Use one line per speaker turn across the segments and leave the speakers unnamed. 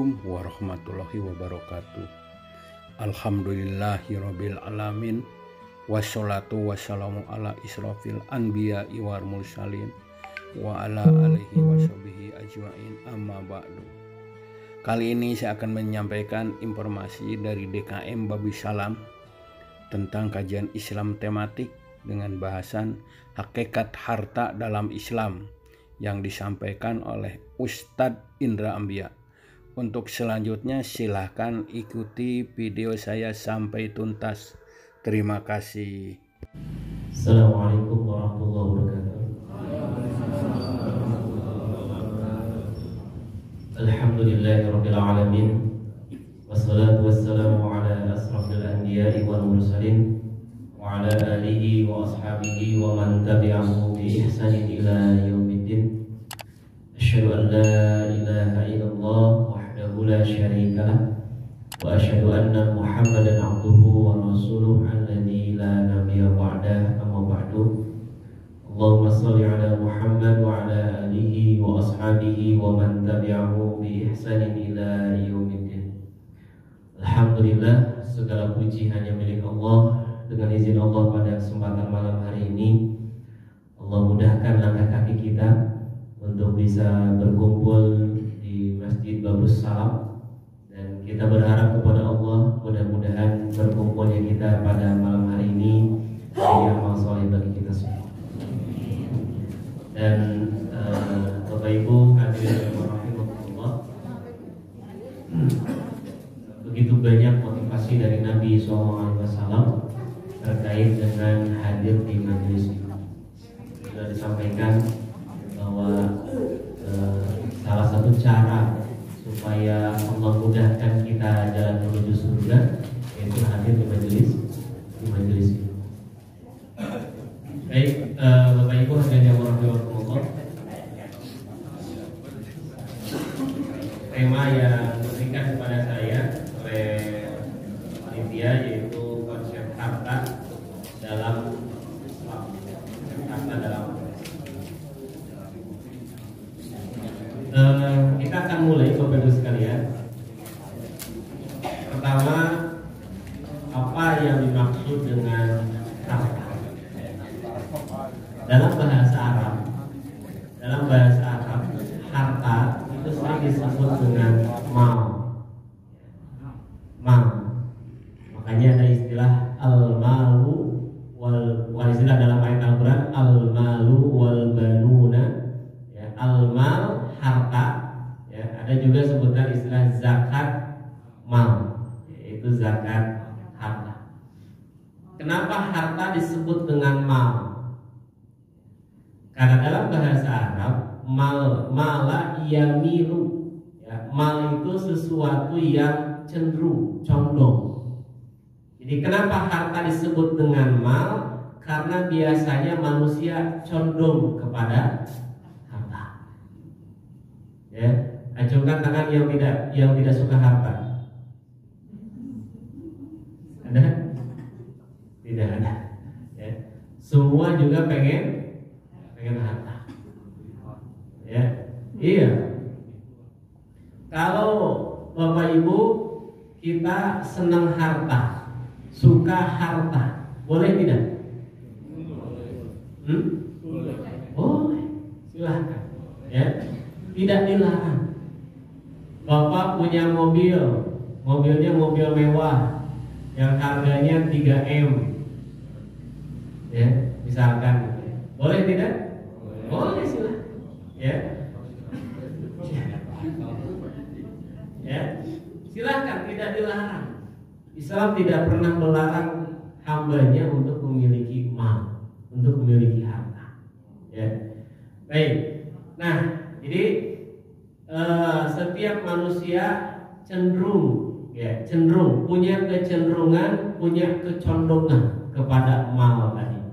Assalamualaikum warahmatullahi wabarakatuh. Alhamdulillahirabbil alamin. Wassalatu wassalamu ala israfil anbiya'i wal mursalin wa ala alihi washabihi ajmain, amma ba'du. Kali ini saya akan menyampaikan informasi dari DKM Babi Salam tentang kajian Islam tematik dengan bahasan hakikat harta dalam Islam yang disampaikan oleh Ustadz Indra Ambia. Untuk selanjutnya silahkan ikuti video saya sampai tuntas. Terima kasih.
Assalamualaikum warahmatullahi wabarakatuh. Alhamdulillahirabbil alamin. Wassalatu wassalamu ala asrafil anbiya'i wal mursalin wa ala alihi wa ashabihi wa man tabi'ahu bi ihsanin ila yaumiddin. Asyhadu an la ilaha illallah wahdahu la syarika lah wa asyhadu anna Muhammadan abduhu wa rasuluh alladzi la nabiyya ba'da, amma ba'du. Allahumma shalli ala Muhammad wa ala alihi wa ashabihi wa man tabi'ahu bi ihsanin ila yaumiddin. Alhamdulillah, segala puji hanya milik Allah. Dengan izin Allah, pada kesempatan malam hari ini Allah mudahkan langkah kaki kita untuk bisa berkumpul di Masjid Babus Salam, dan kita berharap kepada Allah mudah-mudahan berkumpulnya kita pada malam hari ini menjadi amal soleh bagi kita semua. Dan Bapak Ibu hadirin rahimakumullah, begitu banyak motivasi dari Nabi SAW terkait dengan hadir di majelis ini. Sudah disampaikan bahwa salah satu cara supaya Allah mudahkan kita jalan menuju surga yaitu hadir di majelis ini. Baik, Bapak Ibu hadirin yang warahmatullah, tema yang diberikan kepada saya oleh panitia yaitu konsep harta dalam Islam. Harta dalam kita akan mulai, Bapak Ibu sekalian. Pertama, apa yang dimaksud dengan harta? Dalam bahasa Arab, harta itu sering disebut dengan mal. Makanya ada istilah al-malu wal istilah dalam ayat Al-Quran, al-malu wal banuna. Ya, al-mal harta. Ya, ada juga sebutan istilah zakat mal, yaitu zakat harta. Kenapa harta disebut dengan mal? Karena dalam bahasa Arab, mala yamilu, ya, mal itu sesuatu yang cenderung, condong. Jadi kenapa harta disebut dengan mal? Karena biasanya manusia condong kepada harta. Ya, acungkan tangan yang tidak suka harta. Ada? Tidak ada. Ya. Semua juga pengen harta. Ya, iya. Kalau Bapak Ibu kita senang harta, suka harta, boleh tidak? Boleh, silahkan. Ya, tidak dilarang. Bapak punya mobilnya mobil mewah yang harganya 3M, ya, misalkan, boleh tidak? Boleh, silahkan. Ya, silahkan, tidak dilarang. Islam tidak pernah melarang hambanya untuk memiliki mal, untuk memiliki harta. Ya, baik. Nah, jadi setiap manusia cenderung punya kecenderungan, punya kecondongan kepada mal tadi,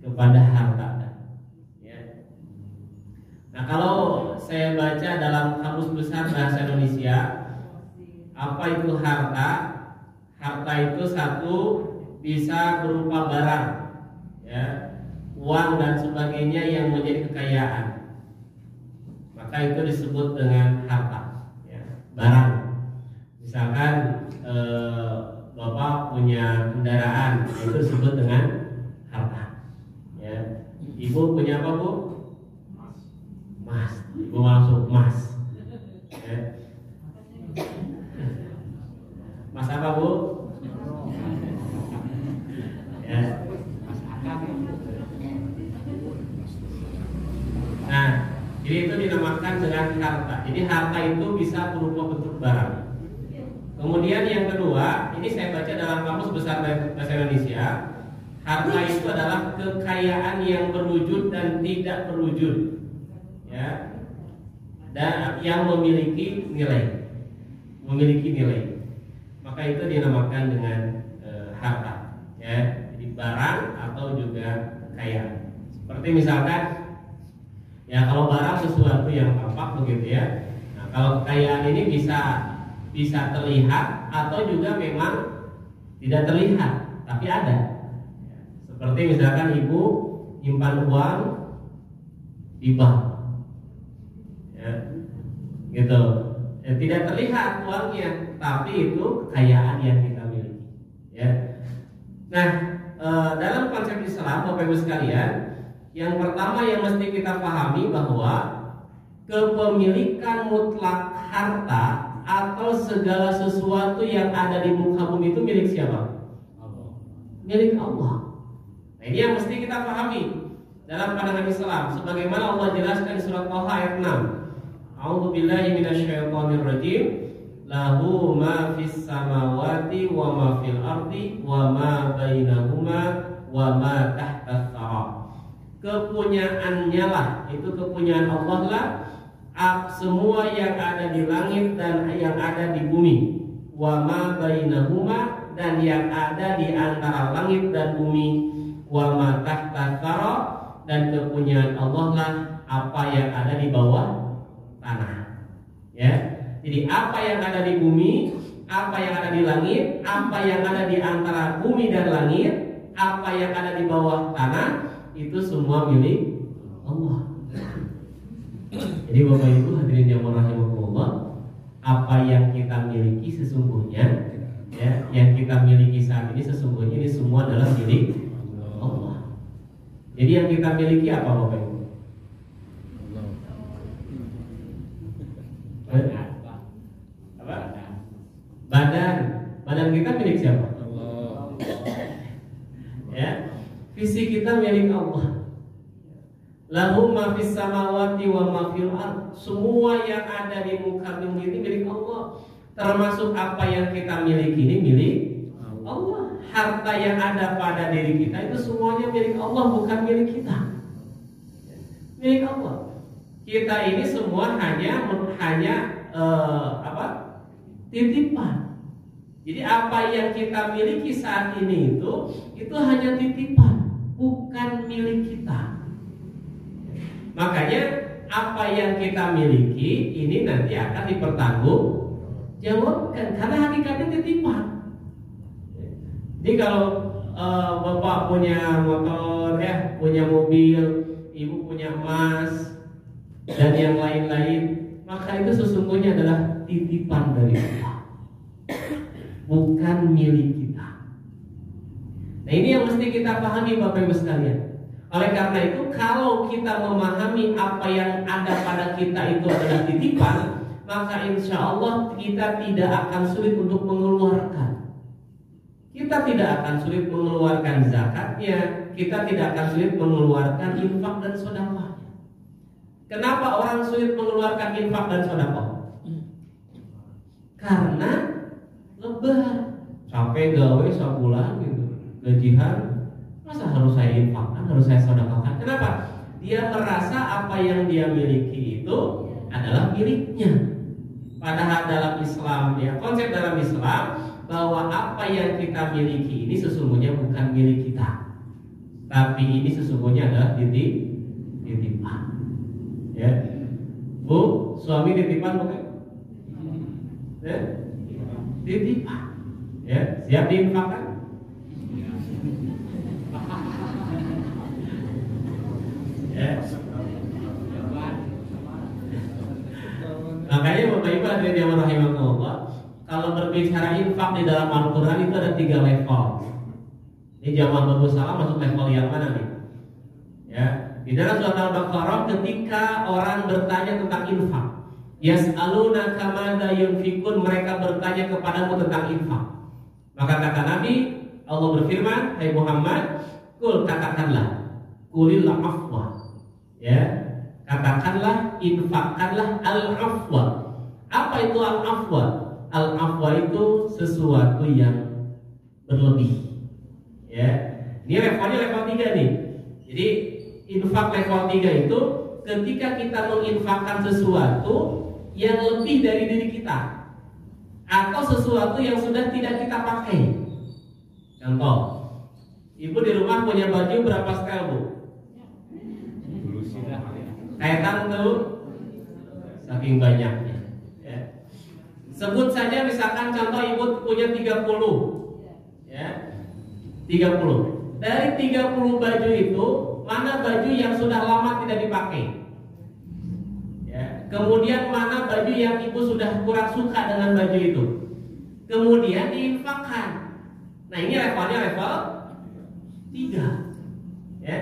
kepada harta. Nah, kalau saya baca dalam Kamus Besar Bahasa Indonesia, apa itu harta? Harta itu satu, bisa berupa barang, ya, uang dan sebagainya yang menjadi kekayaan. Maka itu disebut dengan harta, ya, barang. Misalkan Bapak punya kendaraan, itu disebut dengan harta. Ya. Ibu punya apa, Bu? Emas. Ibu masuk emas. Ya. Mas apa, Bu? Ya. Nah, jadi itu dinamakan dengan harta. Jadi harta itu bisa berupa bentuk barang. Kemudian yang kedua, ini saya baca dalam Kamus Besar Bahasa Indonesia, harta itu adalah kekayaan yang berwujud dan tidak berwujud, ya, dan yang memiliki nilai, maka itu dinamakan dengan harta, ya, jadi barang atau juga kekayaan. Seperti misalkan, ya kalau barang sesuatu yang tampak begitu ya. Nah, kalau kekayaan ini bisa terlihat atau juga memang tidak terlihat, tapi ada. Seperti misalkan ibu nyimpan uang di bank, ya, gitu. Ya, tidak terlihat uangnya, tapi itu kekayaan yang kita miliki. Ya. Nah, dalam konsep Islam, Bapak Ibu sekalian, yang pertama yang mesti kita pahami bahwa kepemilikan mutlak harta atau segala sesuatu yang ada di muka bumi itu milik siapa? Allah. Milik Allah. Nah, ini yang mesti kita pahami dalam pandangan Islam. Sebagaimana Allah jelaskan di surat Taha ayat 6. A'udzubillahi minasyaitonirrajim. Lahu ma fis samawati wa ma fil ardi wa ma bainahuma wa ma tahta tsara. Kepunyaannya lah, itu kepunyaan Allah lah, semua yang ada di langit dan yang ada di bumi, wa ma bainahuma, dan yang ada di antara langit dan bumi, wa ma tahta tsara, dan kepunyaan Allah lah apa yang ada di bawah tanah. Ya. Jadi apa yang ada di bumi, apa yang ada di langit, apa yang ada di antara bumi dan langit, apa yang ada di bawah tanah, itu semua milik Allah. Jadi Bapak Ibu hadirin yang rahimakumullah, apa yang kita miliki sesungguhnya, ya, yang kita miliki saat ini sesungguhnya ini semua adalah milik Allah. Jadi yang kita miliki apa, Bapak Ibu? Apa? Badan kita milik siapa? Allah. Ya, visi kita milik Allah. Lahu ma fis samawati wa ma fil ard. Semua yang ada di muka bumi ini milik Allah. Termasuk apa yang kita miliki ini milik Allah. Harta yang ada pada diri kita itu semuanya milik Allah, bukan milik kita. Milik Allah. Kita ini semua hanya titipan. Jadi apa yang kita miliki saat ini itu hanya titipan, bukan milik kita. Makanya apa yang kita miliki ini nanti akan dipertanggungjawabkan karena hakikatnya titipan. Jadi kalau Bapak punya motor, ya, punya mobil, Ibu punya emas dan yang lain-lain, maka itu sesungguhnya adalah titipan dari Allah, bukan milik kita. Nah, ini yang mesti kita pahami Bapak Ibu sekalian. Oleh karena itu, kalau kita memahami apa yang ada pada kita itu adalah titipan, maka insya Allah kita tidak akan sulit untuk mengeluarkan. Kita tidak akan sulit mengeluarkan zakatnya, kita tidak akan sulit mengeluarkan infak dan sedekahnya. Kenapa orang sulit mengeluarkan infak dan sedekah? Karena lebar, capek gawe sebulan gitu, gajian, masa harus saya infakkan, harus saya sedekahkan? Kenapa? Dia merasa apa yang dia miliki itu adalah miliknya. Padahal dalam Islam, ya, konsep dalam Islam bahwa apa yang kita miliki ini sesungguhnya bukan milik kita, tapi ini sesungguhnya adalah titipan. Ya, Bu, suami titipan bukan? Ya, titipan. Ya, siap diinfakkan? Ya. Makanya Bapak Ibu hadirin yang rahimakumullah, kalau berbicara infak di dalam Al-Quran itu ada 3 level. Ini jamaah Babu Salam masuk level yang mana nih? Ya, di dalam surat Al-Baqarah ketika orang bertanya tentang infak, yas'aluna kamadza yunfikun, mereka bertanya kepadamu tentang infak. Maka kata Nabi, Allah berfirman, hai Muhammad, katakanlah, kulil afwa. Ya, katakanlah, infakkanlah al-afwa. Apa itu al-afwa? Al-afwa itu sesuatu yang berlebih. Ya, ini levelnya level 3 nih. Jadi infak level 3 itu ketika kita menginfakkan sesuatu yang lebih dari diri kita atau sesuatu yang sudah tidak kita pakai. Contoh, ibu di rumah punya baju berapa setel, Bu? Kaitan tuh saking banyaknya. Ya. Sebut saja misalkan contoh ibu punya 30. Ya. 30. Dari 30 baju itu, mana baju yang sudah lama tidak dipakai? Ya. Kemudian mana baju yang ibu sudah kurang suka dengan baju itu? Kemudian diinfakkan. Nah, ini levelnya level 3. Ya.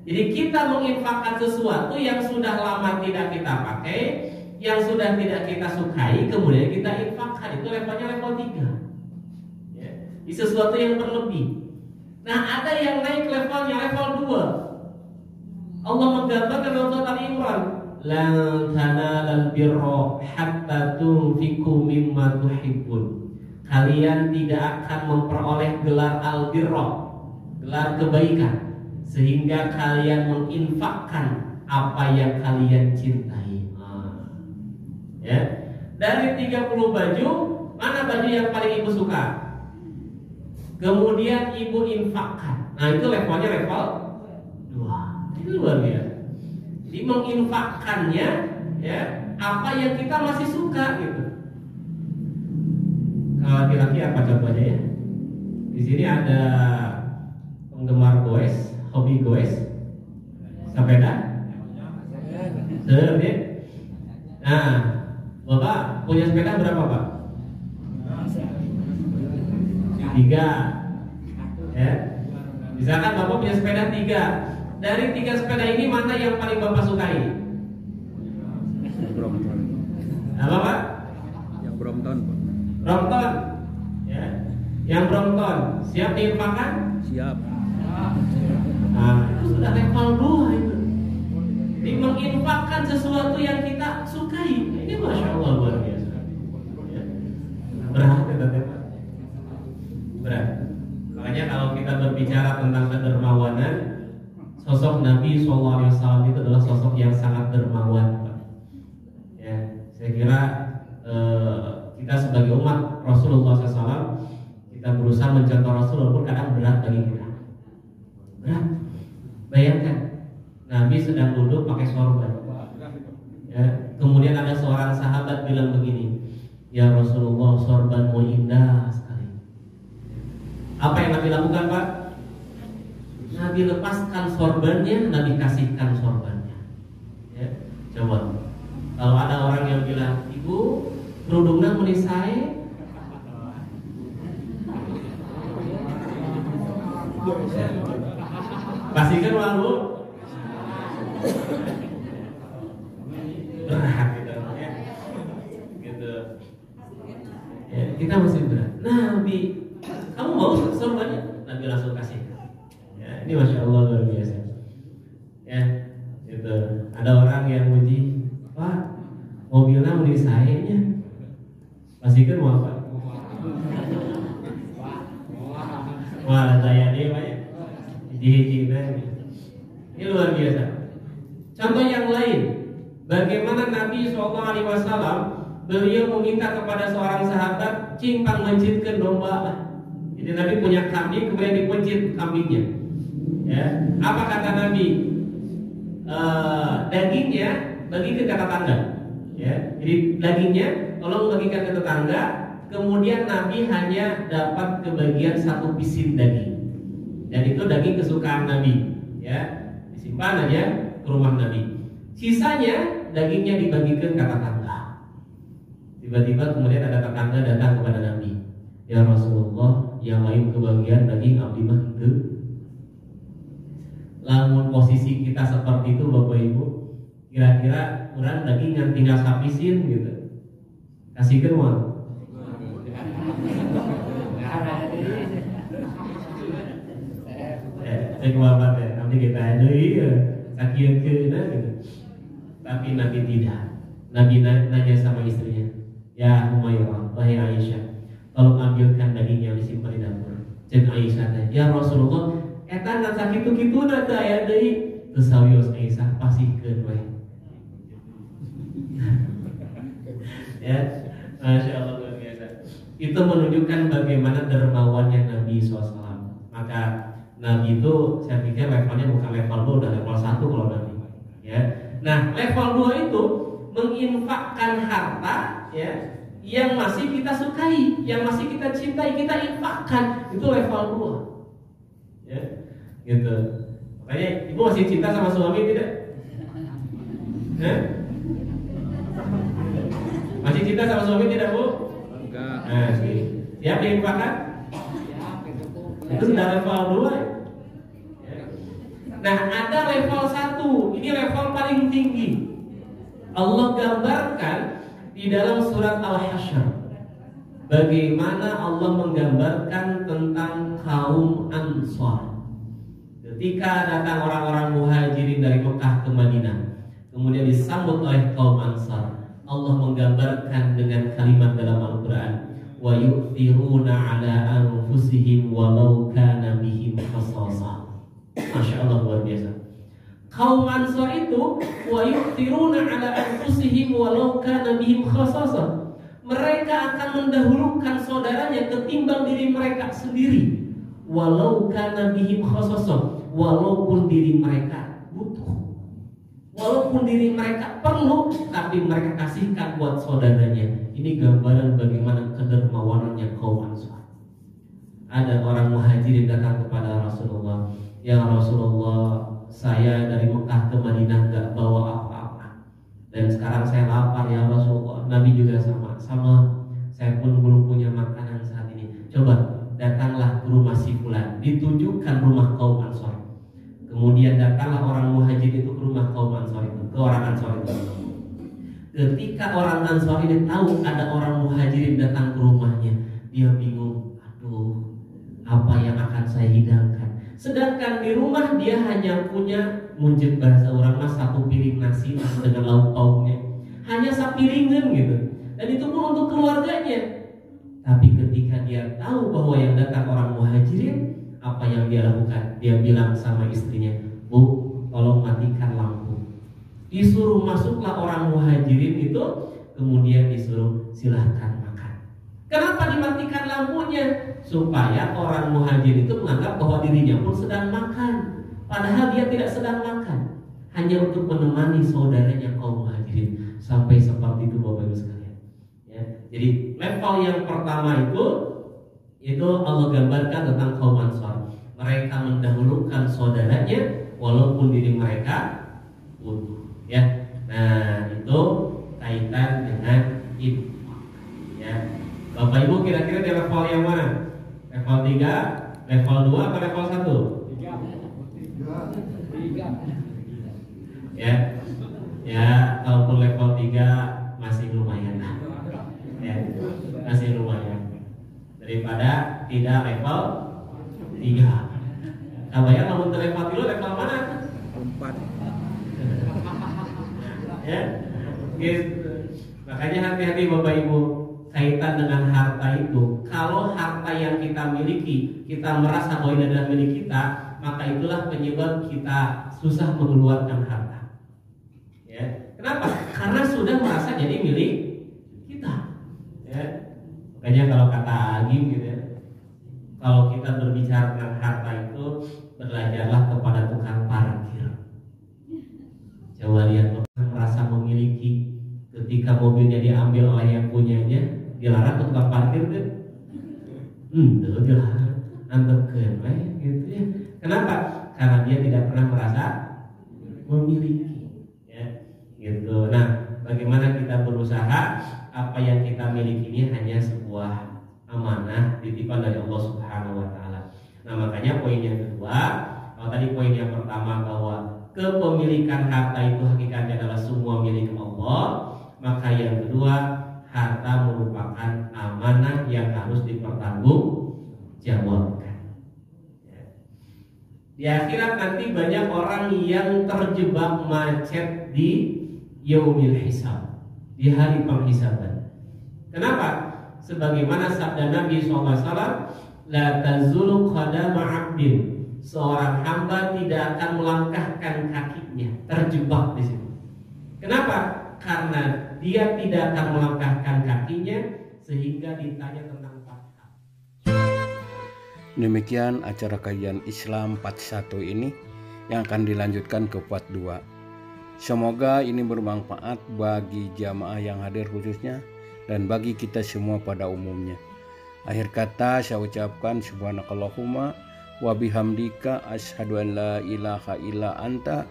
Jadi kita menginfakkan sesuatu yang sudah lama tidak kita pakai, yang sudah tidak kita sukai, kemudian kita infakkan. Itu levelnya level 3. Ya. Ini sesuatu yang berlebih. Nah, ada yang naik levelnya level 2. Allah menggambarkan dalam surat Al-Imran, lan tanalal birra hatta tunfiqu mimma tuhibbun. Kalian tidak akan memperoleh gelar al-birra, gelar kebaikan, sehingga kalian menginfakkan apa yang kalian cintai. Ya. Dari 30 baju, mana baju yang paling ibu suka? Kemudian ibu infakkan. Nah, itu levelnya level 2. Itu luar biasa. Jadi menginfakkannya, ya, apa yang kita masih suka gitu. Kalau laki-laki apa contohnya ya? Di sini ada penggemar goes, hobi goes, sepeda, ya. Nah, Bapak punya sepeda berapa, Pak? 3. Ya. Misalkan Bapak punya sepeda 3. Dari 3 sepeda ini mana yang paling Bapak sukai?
Brompton.
Apa, Pak?
Yang Brompton, Pak.
Brompton. Ya. Yang Brompton siap diinfakkan?
Siap.
Nah, itu sudah level 2 itu. Jadi menginfakkan sesuatu yang kita sukai. Ini Masya Allah luar biasa. Ya. Berat ya, teman-teman. Berat. Makanya kalau kita berbicara tentang kedermawanan, sosok Nabi SAW itu adalah sosok yang sangat dermawan. Ya, saya kira kita sebagai umat Rasulullah SAW, kita berusaha mencontoh Rasul walaupun kadang berat bagi kita. Berat. Bayangkan, Nabi sedang duduk pakai sorban. Ya, kemudian ada seorang sahabat bilang begini, ya Rasulullah, sorbanmu indah sekali. Apa yang Nabi lakukan, Pak? Nabi lepaskan sorbannya, Nabi kasihkan sorbannya. Ya, coba. Kalau ada orang yang bilang, ibu, kerudungnya menisai, pastikan malu. Berat gitu, ya. Gitu. Ya, kita masih berat. Nabi, kamu mau sorbannya? Nabi langsung kasih. Ya, ini Masya Allah luar biasa. Ya, gitu. Ada orang yang muji, Pak, mobilnya menisainya. Pastikan mau apa? Wah, saya dia Pak ya. Ini luar biasa. Contoh yang lain, bagaimana Nabi SAW beliau meminta kepada seorang sahabat cimpang mencitkan domba. Jadi Nabi punya kambing, kemudian dipencit kambingnya. Ya, apa kata Nabi? Dagingnya bagi ke tetangga. Ya, jadi dagingnya tolong bagikan ke tetangga. Kemudian Nabi hanya dapat kebagian 1 pisin daging. Dan itu daging kesukaan Nabi. Ya, disimpan aja ke rumah Nabi. Sisanya dagingnya dibagikan ke tetangga. Tiba-tiba kemudian ada tetangga datang kepada Nabi. Ya Rasulullah, yang lain kebagian daging abdi mah henteu. Lamun posisi kita seperti itu Bapak Ibu, kira-kira urang daging yang tinggal sapisin gitu. Kasihkeun moal. Bapak teh, abdi kita deui sakieukeunna gitu. Tapi Nabi tidak. Nabi nanya sama istrinya, "Ya Umayyah, wahai Aisyah, tolong ambilkan daging yang disimpan di dapur." Jeung Aisyah teh, "Ya Rasulullah, eta ngan sakitu-kituna teh aya deui." Teu sawios Aisyah pasihkeun we. Ya, Masya Allah luar biasa. Itu menunjukkan bagaimana dermawannya Nabi SAW. Maka Nabi itu saya pikir levelnya bukan level 2, udah level 1 kalau Nabi. Ya. Nah, level 2 itu menginfakkan harta ya yang masih kita sukai, yang masih kita cintai, kita infakkan. Itu level 2. Ya. Gitu. Makanya ibu masih cinta sama suami tidak? Masih cinta sama suami tidak, Bu?
Enggak.
Nah, siap diinfakkan? Itu sudah level 2 ya? Nah, ada level 1. Ini level paling tinggi. Allah gambarkan di dalam surat Al-Hasyr bagaimana Allah menggambarkan tentang kaum Ansar. Ketika datang orang-orang muhajirin dari Mekah ke Madinah, kemudian disambut oleh kaum Ansar, Allah menggambarkan dengan kalimat dalam Al-Quran, wa yu'thiruna ala anfusihim walau kana bihim khasasah. Masya Allah luar biasa. Kaum Ansar itu wa yu'thiruna ala anfusihim walau kana bihim khasasah. Mereka akan mendahulukan saudaranya ketimbang diri mereka sendiri. Walau kana bihim khasasah, walaupun diri mereka butuh. Walaupun diri mereka perlu, tapi mereka kasihkan buat saudaranya. Ini gambaran bagaimana kedermawanannya kaum Ansar. Ada orang muhajirin datang kepada Rasulullah, "Ya Rasulullah, saya dari Mekah ke Madinah gak bawa apa-apa, dan sekarang saya lapar ya Rasulullah." Nabi juga sama, saya pun belum punya makanan saat ini. Coba datanglah ke rumah si fulan. Ditunjukkan rumah kaum Ansar. Kemudian datanglah orang muhajir itu ke rumah kaum Ansar itu, ke orang Ansar itu. Ketika orang Ansar ini tahu ada orang muhajirin datang ke rumahnya, dia bingung, aduh, apa yang akan saya hidangkan? Sedangkan di rumah dia hanya punya munjek bahasa orang mas 1 piring nasi dengan lauk pauknya, hanya sapiringan gitu, dan itu pun untuk keluarganya. Tapi ketika dia tahu bahwa yang datang orang muhajirin, apa yang dia lakukan? Dia bilang sama istrinya, "Bu, tolong matikan lampu." Disuruh masuklah orang muhajirin itu, kemudian disuruh silahkan makan. Kenapa dimatikan lampunya? Supaya orang muhajir itu menganggap bahwa dirinya pun sedang makan, padahal dia tidak sedang makan, hanya untuk menemani saudaranya kaum muhajirin. Sampai seperti itu Bapak Ibu sekalian. Ya, jadi level yang pertama itu Allah gambarkan tentang kaum Ansar. Mereka mendahulukan saudaranya walaupun diri mereka butuh. Ya, nah itu kaitan dengan infak. Ya, Bapak Ibu kira-kira di level yang mana? Level 3, level 2, atau level 1? 3. Ya, kalaupun level 3 masih lumayan. Ya, masih lumayan. Daripada tidak level 3. Kabayang namun level 3 level mana? 4. Ya, gitu. Makanya hati-hati Bapak Ibu kaitan dengan harta itu. Kalau harta yang kita miliki, kita merasa bahwa ini adalah milik kita, maka itulah penyebab kita susah mengeluarkan harta. Ya, kenapa? Karena sudah merasa jadi milik kita. Ya, makanya kalau kata Agim gitu ya, kalau kita berbicara tentang harta itu, belajarlah kepada tukang parkir. Coba lihat, merasa memiliki, ketika mobilnya diambil oleh yang punyanya, dilarang ke tukang parkir kan? Dilarang, antepkeun gitu ya. Kenapa? Karena dia tidak pernah merasa memiliki, ya, gitu. Nah, bagaimana kita berusaha apa yang kita miliki ini hanya sebuah amanah titipan dari Allah Subhanahu wa taala. Nah, makanya poin yang kedua, kalau tadi poin yang pertama bahwa kepemilikan harta itu hakikatnya adalah semua milik Allah, maka yang kedua, harta merupakan amanah yang harus dipertanggungjawabkan. Di akhirat nanti banyak orang yang terjebak macet di yaumil hisab, di hari penghisaban. Kenapa? Sebagaimana sabda Nabi SAW, la tazulu qadama 'abdin, seorang hamba tidak akan melangkahkan kakinya, terjebak di situ. Kenapa? Karena dia tidak akan melangkahkan kakinya sehingga ditanya tentang 4 hal.
Demikian acara kajian Islam part 1 ini yang akan dilanjutkan ke part 2. Semoga ini bermanfaat bagi jamaah yang hadir khususnya dan bagi kita semua pada umumnya. Akhir kata saya ucapkan subhanakallahumma wa bihamdika asyhadu an la ilaha illa anta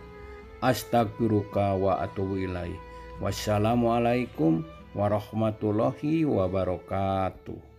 astaghfiruka wa atubu ilaik. Wassalamualaikum warahmatullahi wabarakatuh.